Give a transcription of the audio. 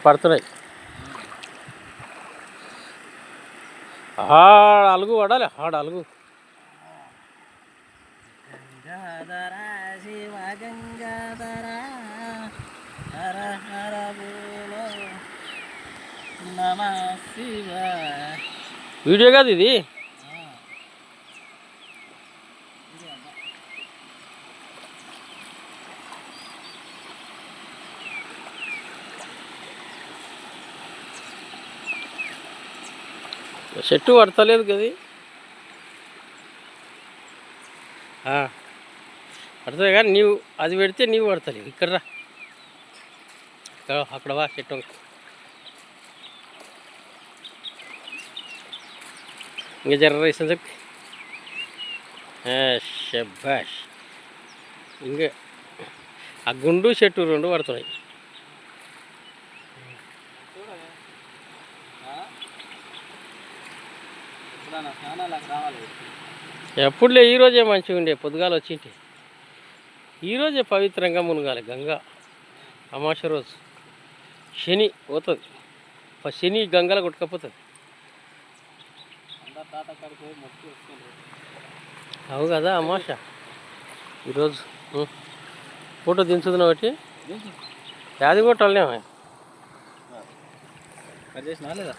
పడుతున్నాయి. ఆడ అలుగు పడాలి, ఆడ అలుగు. గంగాధర శివ గంగాధర హర హర బోలో నమః శివాయ. వీడియో కాదు ఇది. చెట్టు పడతలేదు కది. పడుతుంది కానీ నీవు అది పెడితే నీవు పడతలేవు. ఇక్కడ రా, అక్కడ వా చెట్టు. ఇంకా జర్ర ఇస్తాను చెప్పి శబాష్. ఇంకా ఆ గుండు చెట్టు రెండు పడుతున్నాయి. ఎప్పుడులే, ఈరోజే మంచిగా ఉండే. పొద్దుగాల వచ్చింటే ఈరోజే పవిత్రంగా మునగాలి. గంగా అమావాస్య రోజు శని పోతుంది. శని గంగలో కొట్టుకపోతుంది. అవు కదా అమావాస్య ఈరోజు. ఫోటో దించుతున్నావు ఒకటి. యాది కొట్టాలనే చేసినా లేదా?